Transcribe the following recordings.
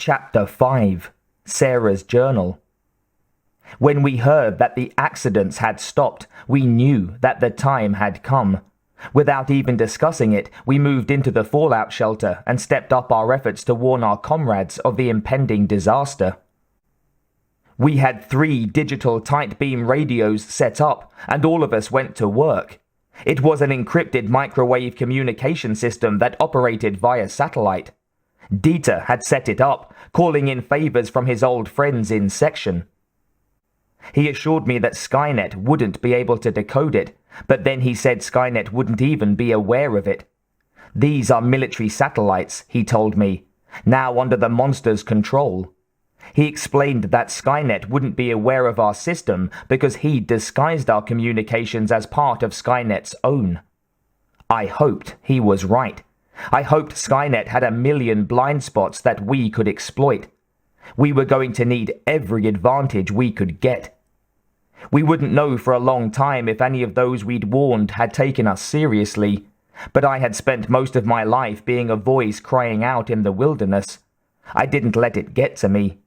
Chapter 5, Sarah's Journal. When we heard that the accidents had stopped, we knew that the time had come. Without even discussing it, we moved into the fallout shelter and stepped up our efforts to warn our comrades of the impending disaster. We had 3 digital tight beam radios set up, and all of us went to work. It was an encrypted microwave communication system that operated via satellite. Dieter had set it up, calling in favors from his old friends in section. He assured me that Skynet wouldn't be able to decode it, but then he said Skynet wouldn't even be aware of it. These are military satellites, he told me, now under the monster's control. He explained that Skynet wouldn't be aware of our system because he'd disguised our communications as part of Skynet's own. I hoped he was right. I hoped Skynet had 1,000,000 blind spots that we could exploit. We were going to need every advantage we could get. We wouldn't know for a long time if any of those we'd warned had taken us seriously, but I had spent most of my life being a voice crying out in the wilderness. I didn't let it get to me.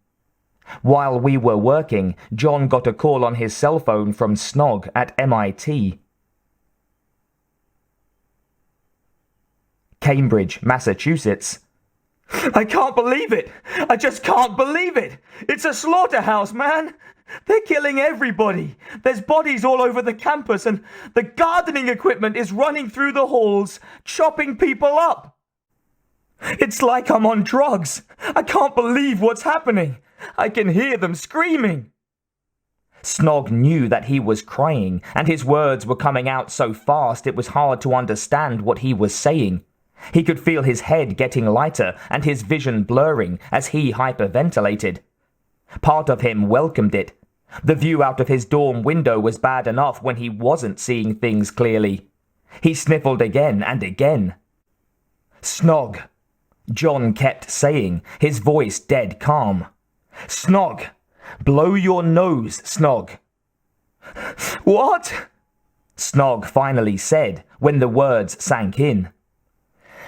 While we were working, John got a call on his cell phone from Snog at MIT. Cambridge, Massachusetts. I can't believe it! I just can't believe it! It's a slaughterhouse, man! They're killing everybody! There's bodies all over the campus, and the gardening equipment is running through the halls, chopping people up! It's like I'm on drugs! I can't believe what's happening! I can hear them screaming! Snog knew that he was crying, and his words were coming out so fast it was hard to understand what he was saying. He could feel his head getting lighter and his vision blurring as he hyperventilated. Part of him welcomed it. The view out of his dorm window was bad enough when he wasn't seeing things clearly. He sniffled again and again. Snog, John kept saying, his voice dead calm. Snog, blow your nose, Snog. What? Snog finally said when the words sank in.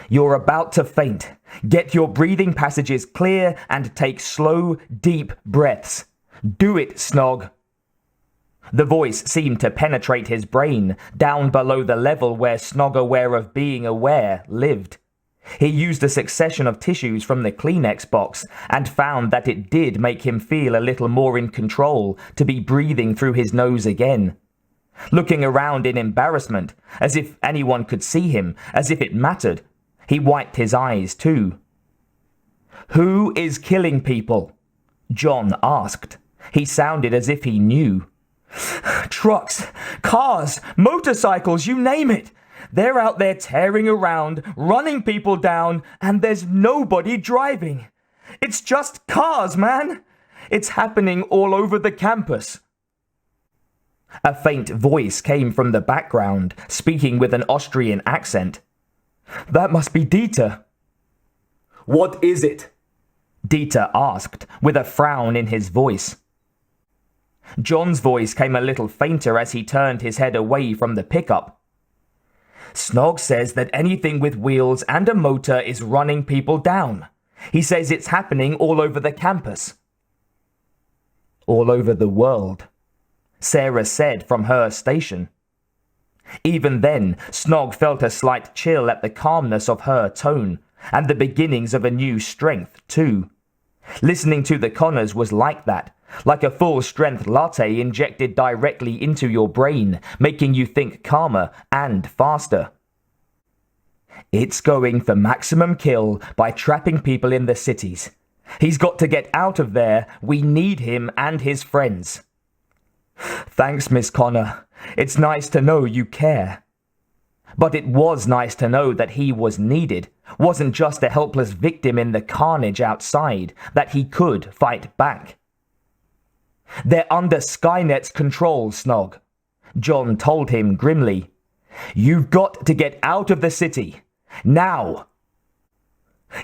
You're about to faint. Get your breathing passages clear and take slow, deep breaths. Do it, Snog. The voice seemed to penetrate his brain, down below the level where Snog aware of being aware lived. He used a succession of tissues from the Kleenex box and found that it did make him feel a little more in control to be breathing through his nose again. Looking around in embarrassment, as if anyone could see him, as if it mattered, he wiped his eyes too. Who is killing people? John asked. He sounded as if he knew. Trucks, cars, motorcycles, you name it. They're out there tearing around, running people down, and there's nobody driving. It's just cars, man. It's happening all over the campus. A faint voice came from the background, speaking with an Austrian accent. That must be Dieter. What is it? Dieter asked, with a frown in his voice. John's voice came a little fainter as he turned his head away from the pickup. Snog says that anything with wheels and a motor is running people down. He says it's happening all over the campus. All over the world, Sarah said from her station. Even then, Snog felt a slight chill at the calmness of her tone, and the beginnings of a new strength, too. Listening to the Connors was like that, like a full-strength latte injected directly into your brain, making you think calmer and faster. It's going for maximum kill by trapping people in the cities. He's got to get out of there. We need him and his friends. Thanks, Miss Connor. It's nice to know you care. But it was nice to know that he was needed, wasn't just a helpless victim in the carnage outside, that he could fight back. They're under Skynet's control, Snog, John told him grimly. You've got to get out of the city. Now.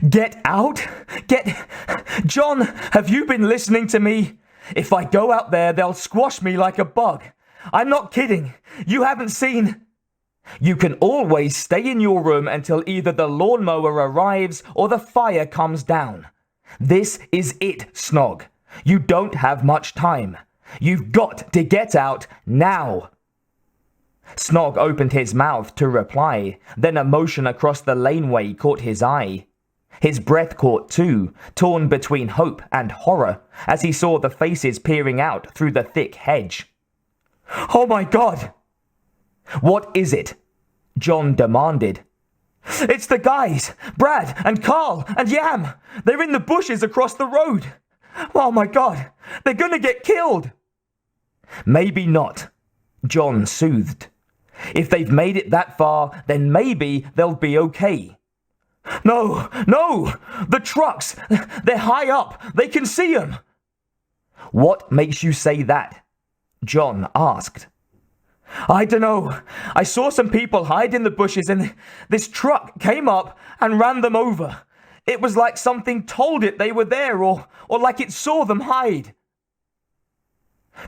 Get out? John, have you been listening to me? If I go out there, they'll squash me like a bug. I'm not kidding. You haven't seen... You can always stay in your room until either the lawnmower arrives or the fire comes down. This is it, Snog. You don't have much time. You've got to get out now. Snog opened his mouth to reply, then a motion across the laneway caught his eye. His breath caught too, torn between hope and horror, as he saw the faces peering out through the thick hedge. Oh my God! What is it? John demanded. It's the guys! Brad and Carl and Yam! They're in the bushes across the road! Oh my God! They're gonna get killed! Maybe not, John soothed. If they've made it that far, then maybe they'll be okay. No! The trucks! They're high up! They can see 'em! What makes you say that? John asked. I dunno. I saw some people hide in the bushes and this truck came up and ran them over. It was like something told it they were there or like it saw them hide.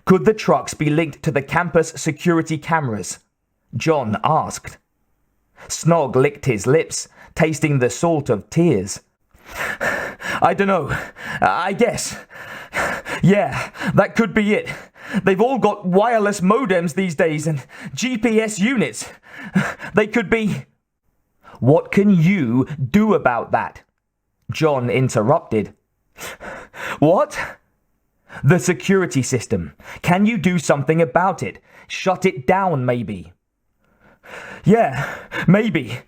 Could the trucks be linked to the campus security cameras? John asked. Snog licked his lips, tasting the salt of tears. I dunno. I guess. Yeah, that could be it. They've all got wireless modems these days and GPS units. They could be... What can you do about that? John interrupted. What? The security system. Can you do something about it? Shut it down, maybe? Yeah, maybe.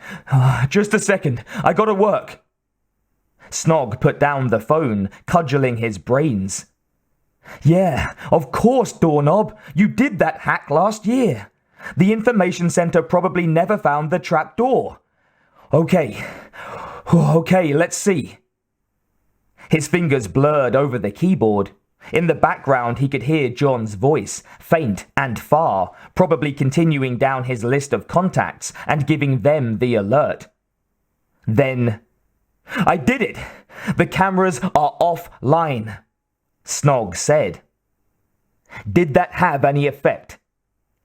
Just a second. I gotta work. Snog put down the phone, cudgeling his brains. Yeah, of course, Doorknob. You did that hack last year. The information center probably never found the trap door. Okay, let's see. His fingers blurred over the keyboard. In the background, he could hear John's voice, faint and far, probably continuing down his list of contacts and giving them the alert. Then, I did it! The cameras are offline, Snog said. Did that have any effect?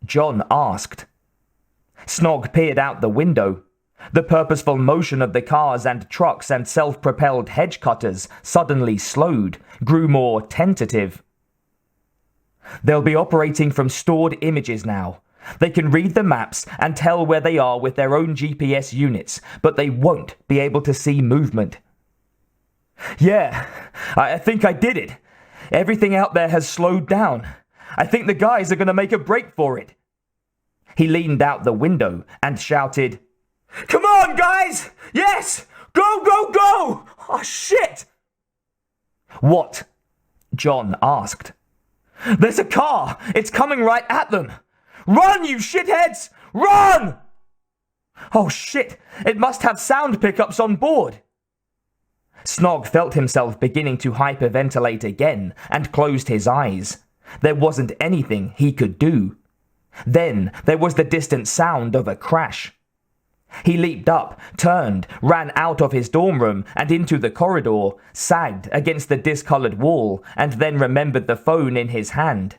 John asked. Snog peered out the window. The purposeful motion of the cars and trucks and self-propelled hedge cutters suddenly slowed, grew more tentative. They'll be operating from stored images now. They can read the maps and tell where they are with their own GPS units, but they won't be able to see movement. Yeah, I think I did it. Everything out there has slowed down. I think the guys are going to make a break for it. He leaned out the window and shouted, Come on, guys! Yes! Go, go, go! Oh, shit! What? John asked. There's a car! It's coming right at them! Run, you shitheads! Run! Oh, shit! It must have sound pickups on board. Snog felt himself beginning to hyperventilate again and closed his eyes. There wasn't anything he could do. Then there was the distant sound of a crash. He leaped up, turned, ran out of his dorm room and into the corridor, sagged against the discolored wall, and then remembered the phone in his hand.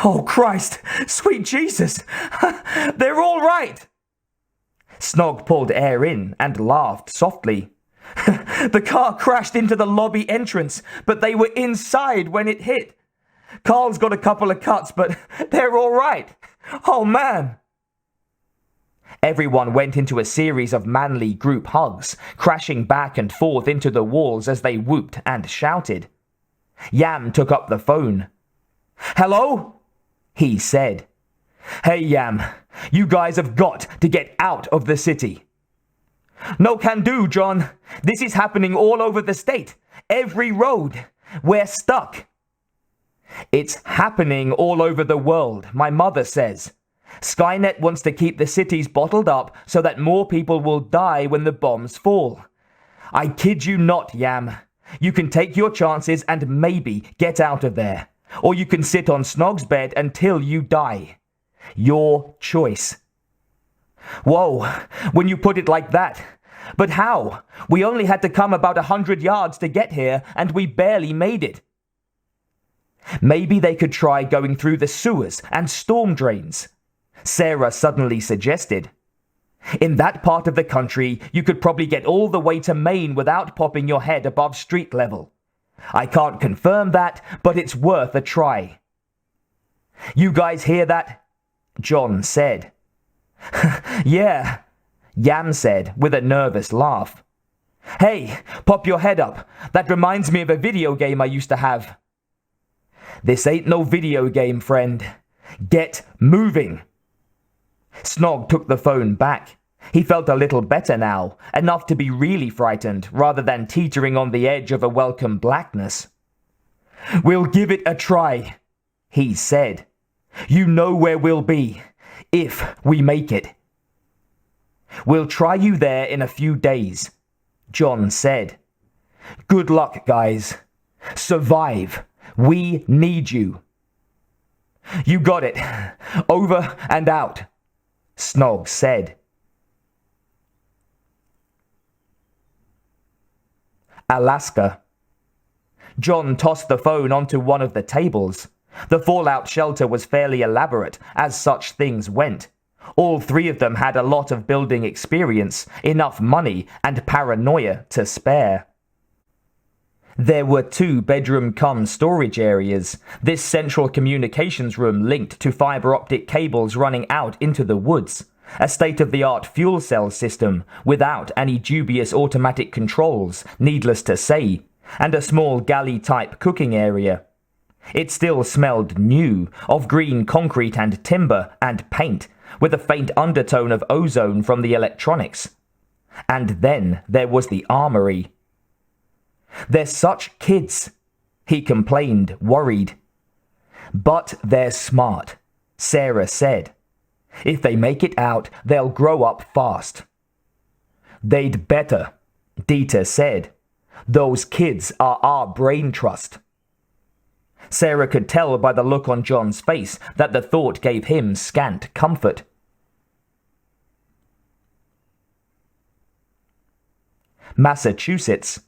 Oh, Christ! Sweet Jesus! They're all right! Snog pulled air in and laughed softly. The car crashed into the lobby entrance, but they were inside when it hit. Carl's got a couple of cuts, but they're all right. Oh, man! Everyone went into a series of manly group hugs, crashing back and forth into the walls as they whooped and shouted. Yam took up the phone. Hello? He said. Hey, Yam, you guys have got to get out of the city. No can do, John. This is happening all over the state. Every road. We're stuck. It's happening all over the world, my mother says. Skynet wants to keep the cities bottled up so that more people will die when the bombs fall. I kid you not, Yam. You can take your chances and maybe get out of there. Or you can sit on Snog's bed until you die. Your choice. Whoa, when you put it like that. But how? We only had to come about 100 yards to get here, and we barely made it. Maybe they could try going through the sewers and storm drains, Sarah suddenly suggested. In that part of the country, you could probably get all the way to Maine without popping your head above street level. I can't confirm that, but it's worth a try." "You guys hear that?" John said. "Yeah," Yam said with a nervous laugh. "Hey, pop your head up. That reminds me of a video game I used to have." "This ain't no video game, friend. Get moving." Snog took the phone back. He felt a little better now, enough to be really frightened rather than teetering on the edge of a welcome blackness. "We'll give it a try," he said. "You know where we'll be, if we make it." "We'll try you there in a few days," John said. "Good luck, guys. Survive. We need you." "You got it. Over and out," Snog said. Alaska. John tossed the phone onto one of the tables. The fallout shelter was fairly elaborate, as such things went. All three of them had a lot of building experience, enough money, and paranoia to spare. There were 2 bedroom-cum storage areas, this central communications room linked to fiber optic cables running out into the woods, a state-of-the-art fuel cell system without any dubious automatic controls, needless to say, and a small galley-type cooking area. It still smelled new, of green concrete and timber and paint, with a faint undertone of ozone from the electronics. And then there was the armory. "They're such kids," he complained, worried. "But they're smart," Sarah said. "If they make it out, they'll grow up fast." "They'd better," Dieter said. "Those kids are our brain trust." Sarah could tell by the look on John's face that the thought gave him scant comfort. Massachusetts.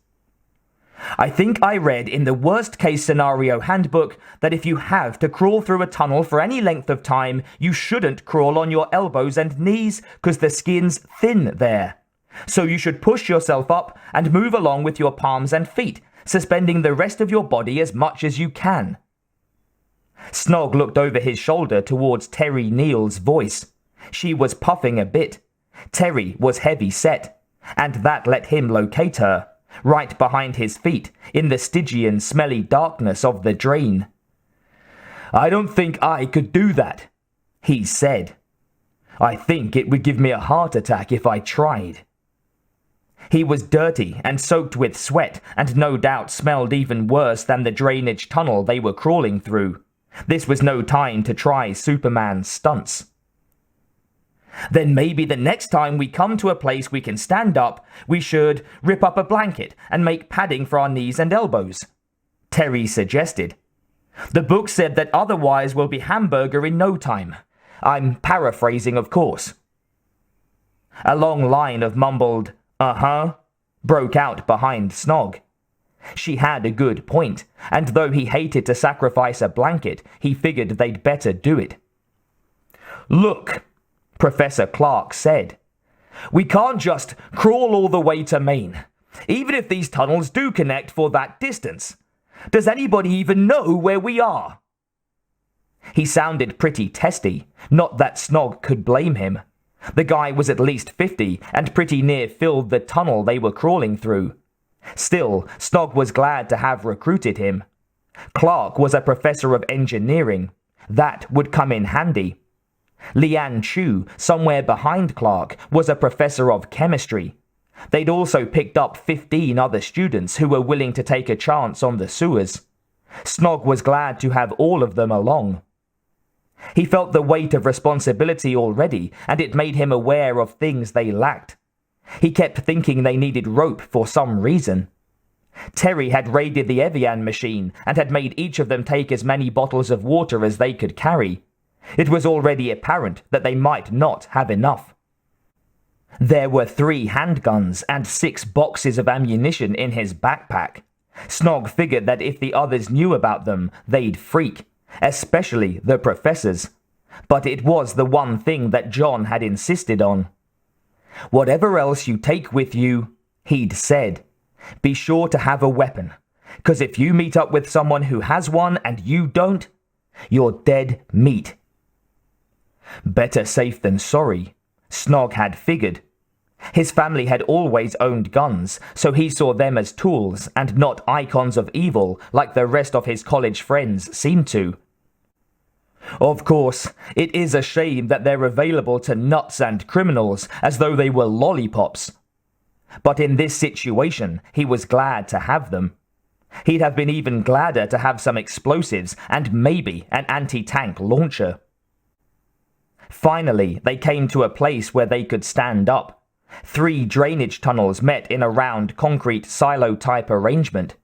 I think I read in the worst-case scenario handbook that if you have to crawl through a tunnel for any length of time, you shouldn't crawl on your elbows and knees because the skin's thin there. So you should push yourself up and move along with your palms and feet, suspending the rest of your body as much as you can. Snog looked over his shoulder towards Terry Neal's voice. She was puffing a bit. Terry was heavy-set, and that let him locate her, right behind his feet, in the Stygian, smelly darkness of the drain. "I don't think I could do that," he said. "I think it would give me a heart attack if I tried." He was dirty and soaked with sweat, and no doubt smelled even worse than the drainage tunnel they were crawling through. This was no time to try Superman stunts. "Then maybe the next time we come to a place we can stand up, we should rip up a blanket and make padding for our knees and elbows," Terry suggested. "The book said that otherwise we'll be hamburger in no time. I'm paraphrasing, of course." A long line of mumbled, "Uh-huh," broke out behind Snog. She had a good point, and though he hated to sacrifice a blanket, he figured they'd better do it. "Look," Professor Clark said, "we can't just crawl all the way to Maine, even if these tunnels do connect for that distance. Does anybody even know where we are?" He sounded pretty testy, not that Snog could blame him. The guy was at least 50 and pretty near filled the tunnel they were crawling through. Still, Snog was glad to have recruited him. Clark was a professor of engineering. That would come in handy. Lian Chu, somewhere behind Clark, was a professor of chemistry. They'd also picked up 15 other students who were willing to take a chance on the sewers. Snog was glad to have all of them along. He felt the weight of responsibility already, and it made him aware of things they lacked. He kept thinking they needed rope for some reason. Terry had raided the Evian machine and had made each of them take as many bottles of water as they could carry. It was already apparent that they might not have enough. There were 3 handguns and 6 boxes of ammunition in his backpack. Snog figured that if the others knew about them, they'd freak, especially the professors. But it was the one thing that John had insisted on. Whatever else you take with you, he'd said, be sure to have a weapon, 'cause if you meet up with someone who has one and you don't, you're dead meat. Better safe than sorry, Snog had figured. His family had always owned guns, so he saw them as tools and not icons of evil like the rest of his college friends seemed to. Of course, it is a shame that they're available to nuts and criminals as though they were lollipops. But in this situation, he was glad to have them. He'd have been even gladder to have some explosives and maybe an anti-tank launcher. Finally, they came to a place where they could stand up. 3 drainage tunnels met in a round concrete silo-type arrangement.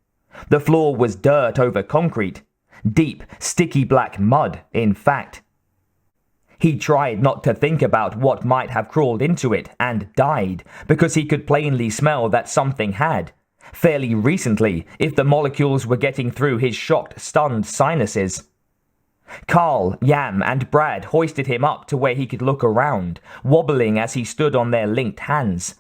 The floor was dirt over concrete. Deep, sticky black mud, in fact. He tried not to think about what might have crawled into it and died, because he could plainly smell that something had, fairly recently, if the molecules were getting through his shocked, stunned sinuses. Carl, Yam, and Brad hoisted him up to where he could look around, wobbling as he stood on their linked hands.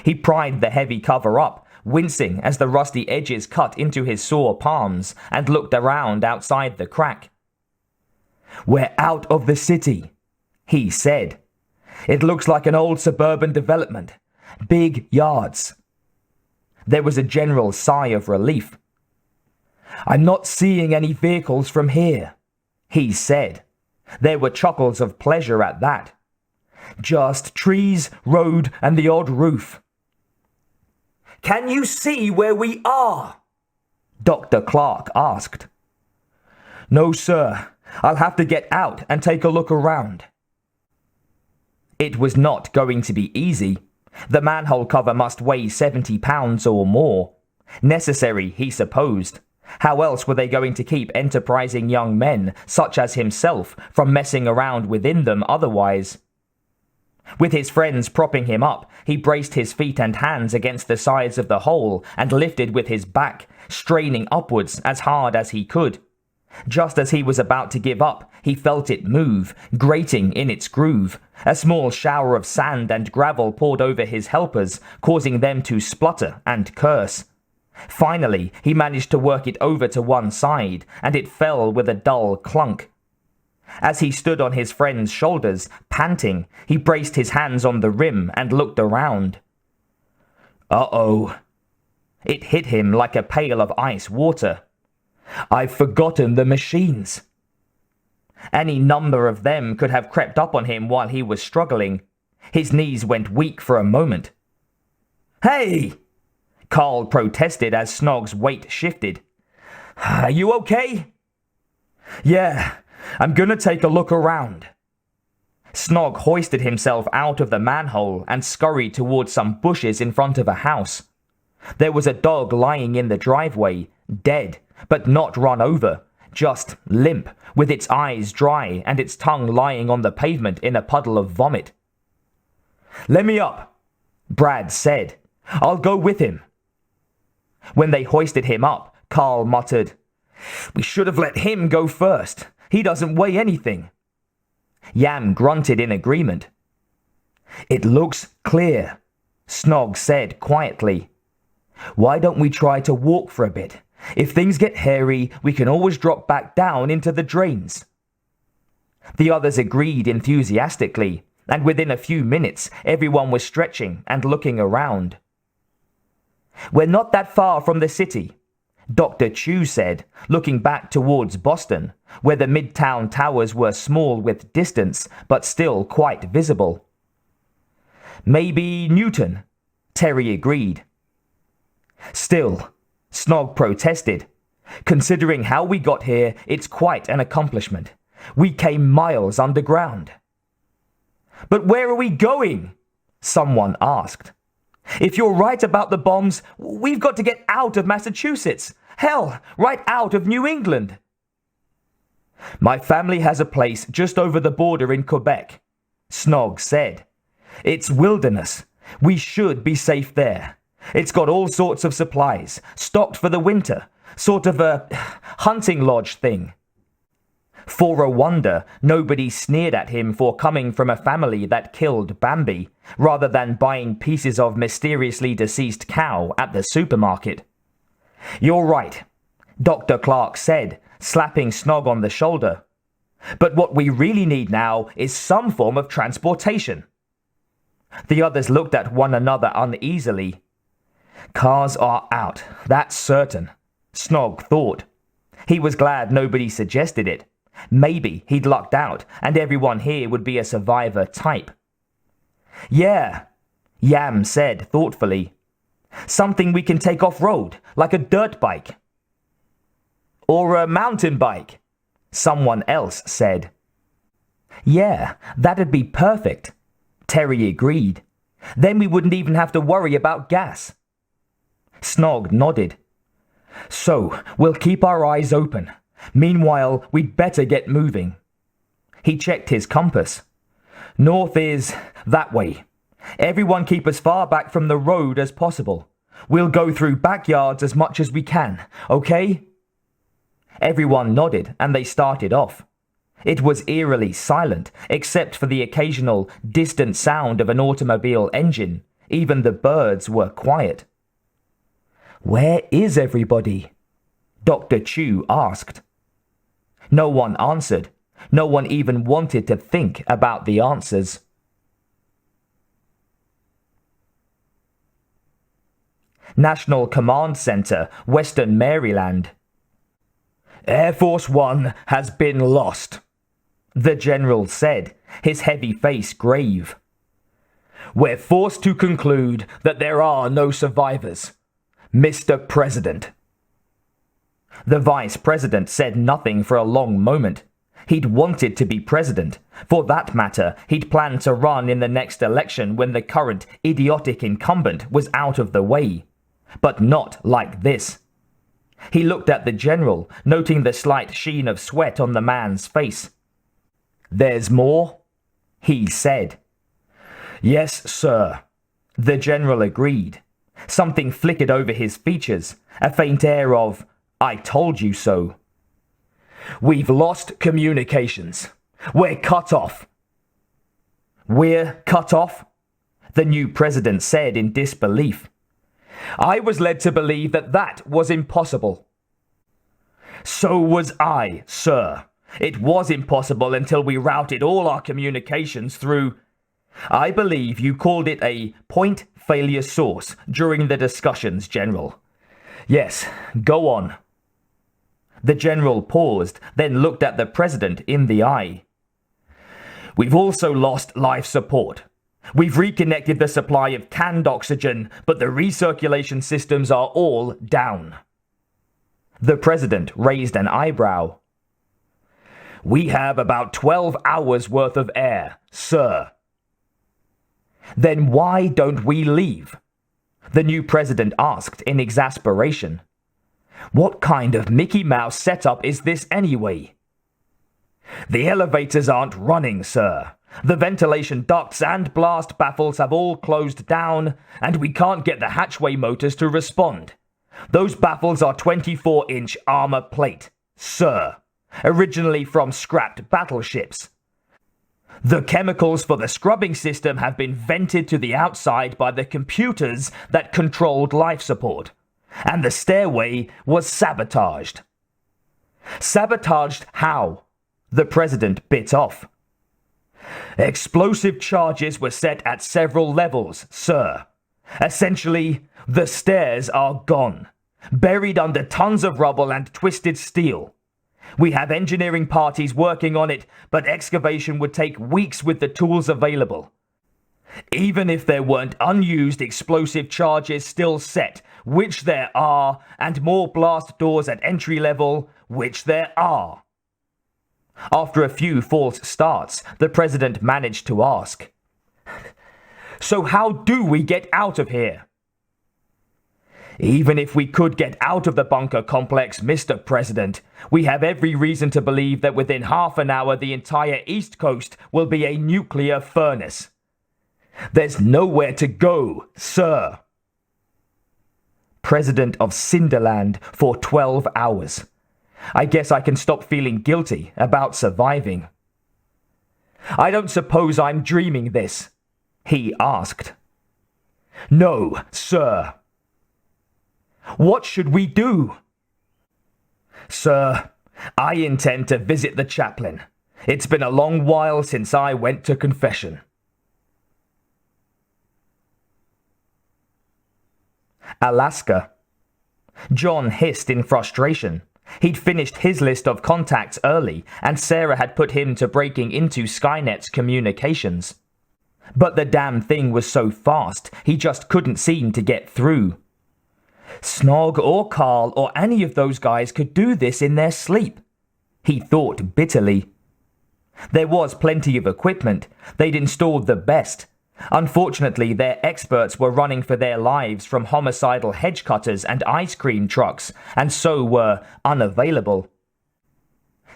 He pried the heavy cover up, wincing as the rusty edges cut into his sore palms, and looked around outside the crack. "We're out of the city," he said. "It looks like an old suburban development. Big yards." There was a general sigh of relief. "I'm not seeing any vehicles from here," he said. There were chuckles of pleasure at that. "Just trees, road, and the odd roof." "Can you see where we are?" Dr. Clark asked. "No, sir. I'll have to get out and take a look around." It was not going to be easy. The manhole cover must weigh 70 pounds or more. Necessary, he supposed. How else were they going to keep enterprising young men, such as himself, from messing around within them otherwise? With his friends propping him up, he braced his feet and hands against the sides of the hole and lifted with his back, straining upwards as hard as he could. Just as he was about to give up, he felt it move, grating in its groove. A small shower of sand and gravel poured over his helpers, causing them to splutter and curse. Finally, he managed to work it over to one side, and it fell with a dull clunk. As he stood on his friend's shoulders, panting, he braced his hands on the rim and looked around. Uh-oh. It hit him like a pail of ice water. I've forgotten the machines. Any number of them could have crept up on him while he was struggling. His knees went weak for a moment. "Hey!" Carl protested as Snog's weight shifted. "Are you okay?" "Yeah, I'm gonna take a look around." Snog hoisted himself out of the manhole and scurried towards some bushes in front of a house. There was a dog lying in the driveway, dead, but not run over, just limp, with its eyes dry and its tongue lying on the pavement in a puddle of vomit. "Let me up," Brad said. "I'll go with him." When they hoisted him up, Carl muttered, "We should have let him go first. He doesn't weigh anything." Yam grunted in agreement. "It looks clear," Snog said quietly. "Why don't we try to walk for a bit? If things get hairy, we can always drop back down into the drains." The others agreed enthusiastically, and within a few minutes, everyone was stretching and looking around. "We're not that far from the city," Dr. Chu said, looking back towards Boston, where the midtown towers were small with distance, but still quite visible. "Maybe Newton," Terry agreed. "Still," Snog protested. "Considering how we got here, it's quite an accomplishment. We came miles underground." "But where are we going?" someone asked. "If you're right about the bombs, we've got to get out of Massachusetts. Hell, right out of New England." "My family has a place just over the border in Quebec," Snog said. "It's wilderness. We should be safe there. It's got all sorts of supplies, stocked for the winter, sort of a hunting lodge thing." For a wonder, nobody sneered at him for coming from a family that killed Bambi, rather than buying pieces of mysteriously deceased cow at the supermarket. "You're right," Dr. Clark said, slapping Snog on the shoulder. "But what we really need now is some form of transportation." The others looked at one another uneasily. "Cars are out, that's certain," Snog thought. He was glad nobody suggested it. Maybe he'd lucked out, and everyone here would be a survivor type. "Yeah," Yam said thoughtfully. "Something we can take off-road, like a dirt bike." "Or a mountain bike," someone else said. "Yeah, that'd be perfect," Terry agreed. "Then we wouldn't even have to worry about gas." Snog nodded. "So, we'll keep our eyes open. Meanwhile, we'd better get moving." He checked his compass. "North is that way. Everyone keep as far back from the road as possible. We'll go through backyards as much as we can, okay?" Everyone nodded, and they started off. It was eerily silent, except for the occasional distant sound of an automobile engine. Even the birds were quiet. "Where is everybody?" Dr. Chu asked. No one answered. No one even wanted to think about the answers. National Command Center, Western Maryland. "Air Force One has been lost," the general said, his heavy face grave. "We're forced to conclude that there are no survivors, Mr. President." The vice president said nothing for a long moment. He'd wanted to be president. For that matter, he'd planned to run in the next election when the current idiotic incumbent was out of the way. But not like this. He looked at the general, noting the slight sheen of sweat on the man's face. "There's more?" he said. "Yes, sir," the general agreed. Something flickered over his features, a faint air of, "I told you so." "We've lost communications. We're cut off." "We're cut off?" the new president said in disbelief. "I was led to believe that was impossible." "So was I, sir. It was impossible until we routed all our communications through... I believe you called it a point failure source during the discussions, General. Yes, go on." The general paused, then looked at the president in the eye. "We've also lost life support. We've reconnected the supply of canned oxygen, but the recirculation systems are all down." The president raised an eyebrow. "We have about 12 hours worth of air, sir." "Then why don't we leave?" the new president asked in exasperation. "What kind of Mickey Mouse setup is this anyway?" "The elevators aren't running, sir. The ventilation ducts and blast baffles have all closed down, and we can't get the hatchway motors to respond. Those baffles are 24-inch armor plate, sir, originally from scrapped battleships. The chemicals for the scrubbing system have been vented to the outside by the computers that controlled life support, and the stairway was sabotaged." "Sabotaged how?" the president bit off. "Explosive charges were set at several levels, sir. Essentially, the stairs are gone, buried under tons of rubble and twisted steel. We have engineering parties working on it, but excavation would take weeks with the tools available. Even if there weren't unused explosive charges still set, which there are, and more blast doors at entry level, which there are." After a few false starts, the president managed to ask, "So how do we get out of here?" "Even if we could get out of the bunker complex, Mr. President, we have every reason to believe that within half an hour the entire East Coast will be a nuclear furnace. There's nowhere to go, sir." President of Cinderland for 12 hours. I guess I can stop feeling guilty about surviving. I don't suppose I'm dreaming this, he asked. No, sir. What should we do? Sir, I intend to visit the chaplain. It's been a long while since I went to confession. Alaska. John hissed in frustration. He'd finished his list of contacts early, and Sarah had put him to breaking into Skynet's communications. But the damn thing was so fast, he just couldn't seem to get through. Snog or Carl or any of those guys could do this in their sleep, he thought bitterly. There was plenty of equipment. They'd installed the best. Unfortunately, their experts were running for their lives from homicidal hedge cutters and ice cream trucks, and so were unavailable.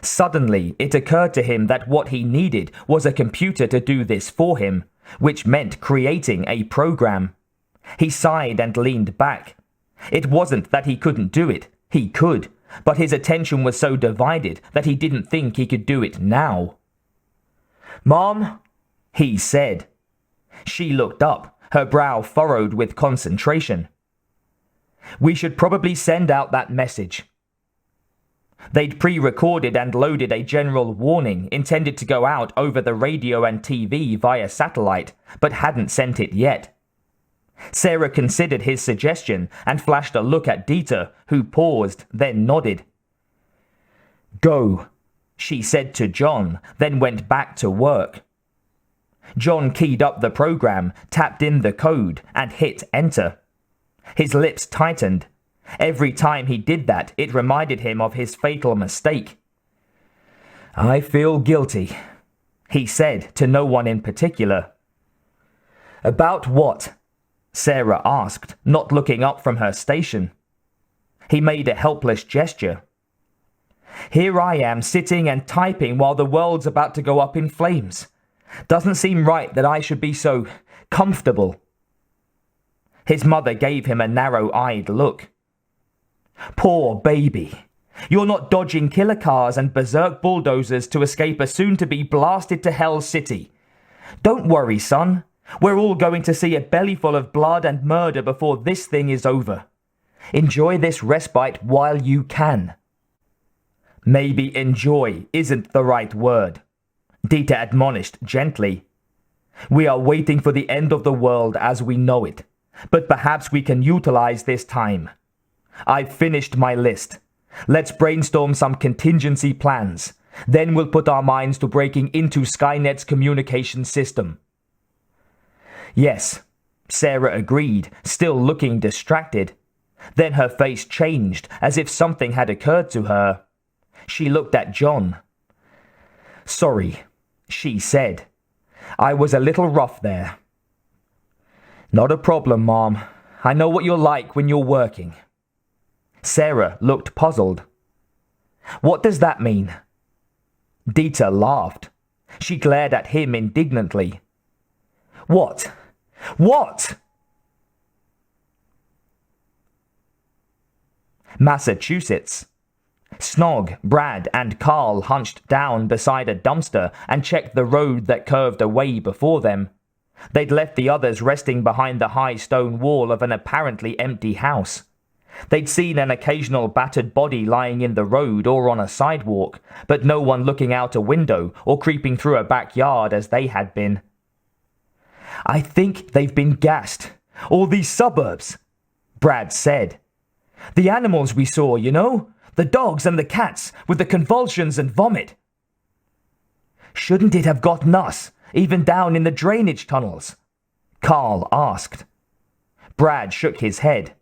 Suddenly, it occurred to him that what he needed was a computer to do this for him, which meant creating a program. He sighed and leaned back. It wasn't that he couldn't do it. He could, but his attention was so divided that he didn't think he could do it now. Mom, he said. She looked up, her brow furrowed with concentration. We should probably send out that message. They'd pre-recorded and loaded a general warning intended to go out over the radio and TV via satellite, but hadn't sent it yet. Sarah considered his suggestion and flashed a look at Dieter, who paused, then nodded. Go, she said to John, then went back to work. John keyed up the program, tapped in the code, and hit enter. His lips tightened. Every time he did that, it reminded him of his fatal mistake. I feel guilty, he said to no one in particular. About what? Sarah asked, not looking up from her station. He made a helpless gesture. Here I am sitting and typing while the world's about to go up in flames. Doesn't seem right that I should be so comfortable. His mother gave him a narrow-eyed look. Poor baby. You're not dodging killer cars and berserk bulldozers to escape a soon-to-be blasted to hell city. Don't worry, son. We're all going to see a bellyful of blood and murder before this thing is over. Enjoy this respite while you can. Maybe enjoy isn't the right word, Dieter admonished gently. We are waiting for the end of the world as we know it, but perhaps we can utilize this time. I've finished my list. Let's brainstorm some contingency plans. Then we'll put our minds to breaking into Skynet's communication system. Yes, Sarah agreed, still looking distracted. Then her face changed, as if something had occurred to her. She looked at John. Sorry, she said. I was a little rough there. Not a problem, Mom. I know what you're like when you're working. Sarah looked puzzled. What does that mean? Dieter laughed. She glared at him indignantly. What? What? Massachusetts. Snog, Brad, and Carl hunched down beside a dumpster and checked the road that curved away before them. They'd left the others resting behind the high stone wall of an apparently empty house. They'd seen an occasional battered body lying in the road or on a sidewalk, but no one looking out a window or creeping through a backyard as they had been. I think they've been gassed. All these suburbs, Brad said. The animals we saw, you know? The dogs and the cats with the convulsions and vomit. Shouldn't it have gotten us, even down in the drainage tunnels? Carl asked. Brad shook his head.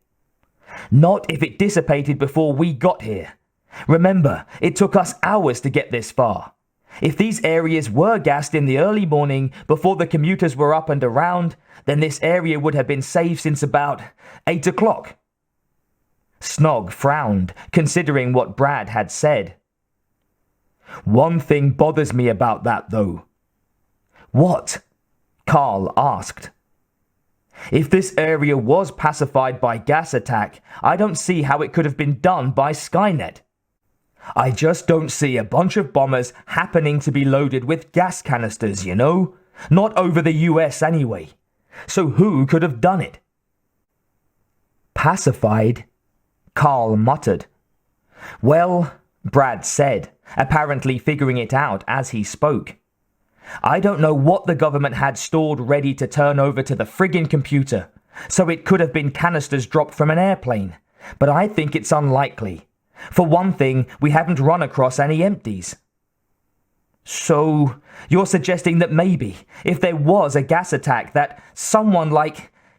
Not if it dissipated before we got here. Remember, it took us hours to get this far. If these areas were gassed in the early morning before the commuters were up and around, then this area would have been safe since about 8 o'clock. Snog frowned, considering what Brad had said. One thing bothers me about that, though. What? Carl asked. If this area was pacified by gas attack, I don't see how it could have been done by Skynet. I just don't see a bunch of bombers happening to be loaded with gas canisters, you know? Not over the US anyway. So who could have done it? Pacified, Carl muttered. Well, Brad said, apparently figuring it out as he spoke. I don't know what the government had stored ready to turn over to the friggin' computer, so it could have been canisters dropped from an airplane, but I think it's unlikely. For one thing, we haven't run across any empties. So, you're suggesting that maybe, if there was a gas attack, that someone,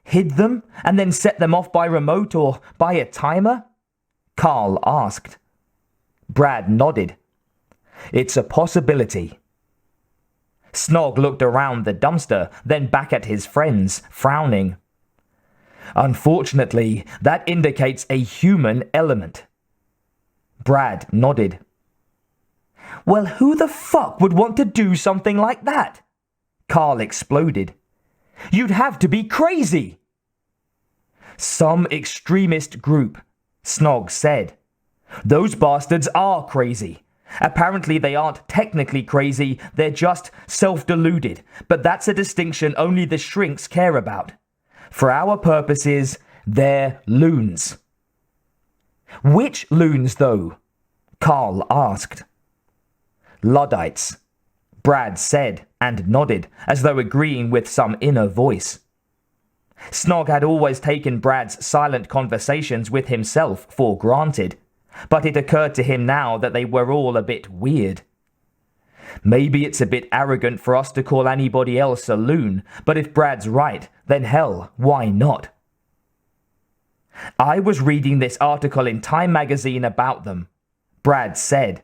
hid them and then set them off by remote or by a timer? Carl asked. Brad nodded. It's a possibility. Snog looked around the dumpster, then back at his friends, frowning. Unfortunately, that indicates a human element. Brad nodded. Well, who the fuck would want to do something like that? Carl exploded. You'd have to be crazy. Some extremist group, Snog said. Those bastards are crazy. Apparently they aren't technically crazy, they're just self-deluded, but that's a distinction only the shrinks care about. For our purposes, they're loons. Which loons, though? Carl asked. Luddites, Brad said and nodded, as though agreeing with some inner voice. Snog had always taken Brad's silent conversations with himself for granted, but it occurred to him now that they were all a bit weird. Maybe it's a bit arrogant for us to call anybody else a loon, but if Brad's right, then hell, why not? I was reading this article in Time magazine about them, Brad said.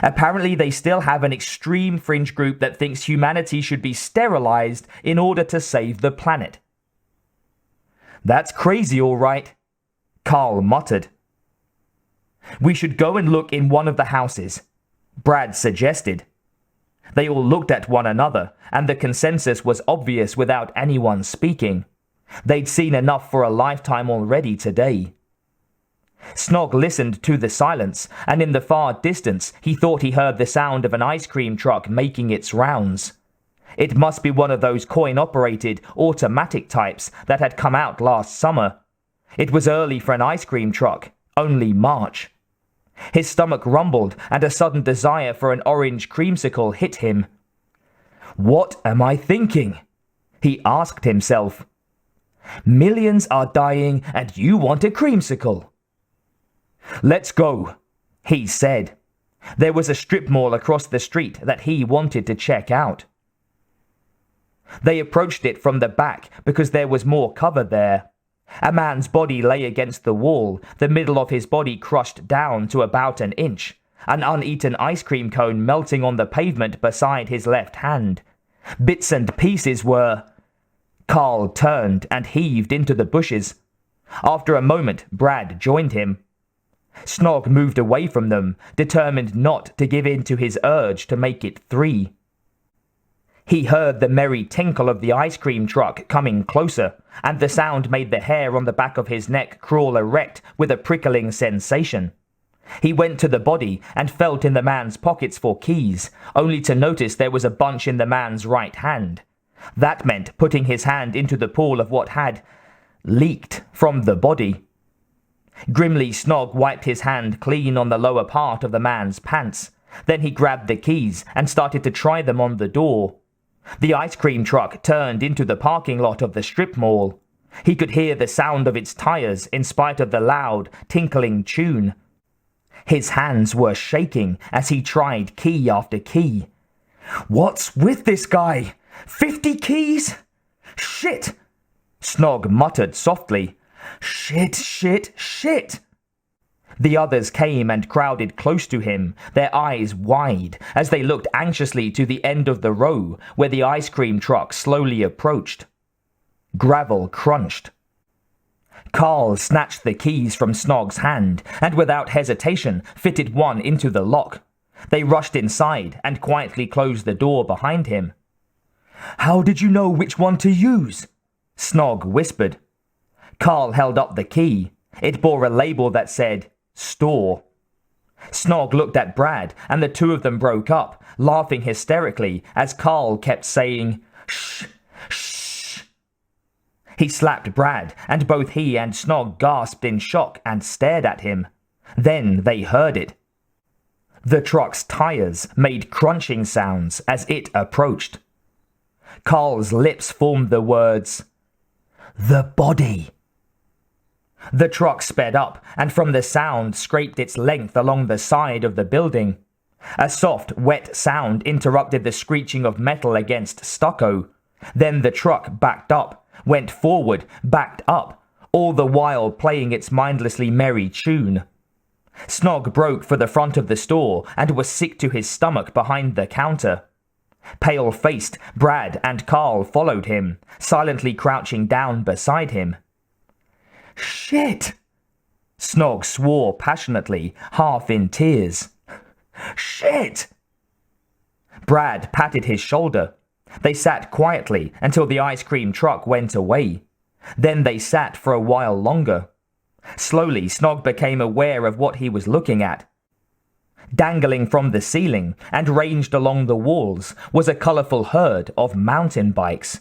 Apparently they still have an extreme fringe group that thinks humanity should be sterilized in order to save the planet. That's crazy, all right, Carl muttered. We should go and look in one of the houses, Brad suggested. They all looked at one another, and the consensus was obvious without anyone speaking. They'd seen enough for a lifetime already today. Snog listened to the silence, and in the far distance he thought he heard the sound of an ice cream truck making its rounds. It must be one of those coin-operated, automatic types that had come out last summer. It was early for an ice cream truck, only March. His stomach rumbled, and a sudden desire for an orange creamsicle hit him. What am I thinking? He asked himself. Millions are dying, and you want a creamsicle. Let's go, he said. There was a strip mall across the street that he wanted to check out. They approached it from the back because there was more cover there. A man's body lay against the wall, the middle of his body crushed down to about an inch, an uneaten ice cream cone melting on the pavement beside his left hand. Bits and pieces were... Carl turned and heaved into the bushes. After a moment, Brad joined him. Snog moved away from them, determined not to give in to his urge to make it 3. He heard the merry tinkle of the ice cream truck coming closer, and the sound made the hair on the back of his neck crawl erect with a prickling sensation. He went to the body and felt in the man's pockets for keys, only to notice there was a bunch in the man's right hand. That meant putting his hand into the pool of what had leaked from the body. Grimly, Snog wiped his hand clean on the lower part of the man's pants. Then he grabbed the keys and started to try them on the door. The ice cream truck turned into the parking lot of the strip mall. He could hear the sound of its tires in spite of the loud, tinkling tune. His hands were shaking as he tried key after key. What's with this guy? 50 keys? Shit! Snog muttered softly. Shit, shit, shit! The others came and crowded close to him, their eyes wide, as they looked anxiously to the end of the row where the ice cream truck slowly approached. Gravel crunched. Carl snatched the keys from Snog's hand and without hesitation fitted one into the lock. They rushed inside and quietly closed the door behind him. How did you know which one to use? Snog whispered. Carl held up the key. It bore a label that said, Store. Snog looked at Brad, and the two of them broke up, laughing hysterically as Carl kept saying, "Shh, shh." He slapped Brad, and both he and Snog gasped in shock and stared at him. Then they heard it. The truck's tires made crunching sounds as it approached. Carl's lips formed the words, "The body." The truck sped up, and from the sound scraped its length along the side of the building. A soft, wet sound interrupted the screeching of metal against stucco. Then the truck backed up, went forward, backed up, all the while playing its mindlessly merry tune. Snog broke for the front of the store and was sick to his stomach behind the counter. Pale-faced, Brad and Carl followed him, silently crouching down beside him. "Shit!" Snog swore passionately, half in tears. "Shit!" Brad patted his shoulder. They sat quietly until the ice cream truck went away. Then they sat for a while longer. Slowly, Snog became aware of what he was looking at. Dangling from the ceiling and ranged along the walls was a colourful herd of mountain bikes.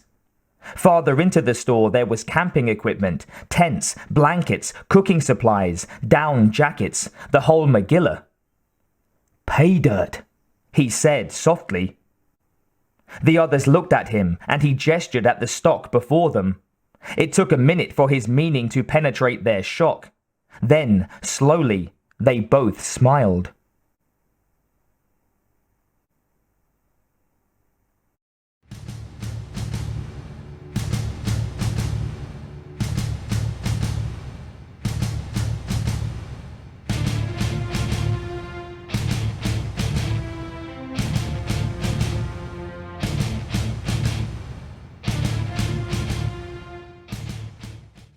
Farther into the store there was camping equipment, tents, blankets, cooking supplies, down jackets, the whole Megillah. "Pay dirt," he said softly. The others looked at him, and he gestured at the stock before them. It took a minute for his meaning to penetrate their shock. Then, slowly, they both smiled.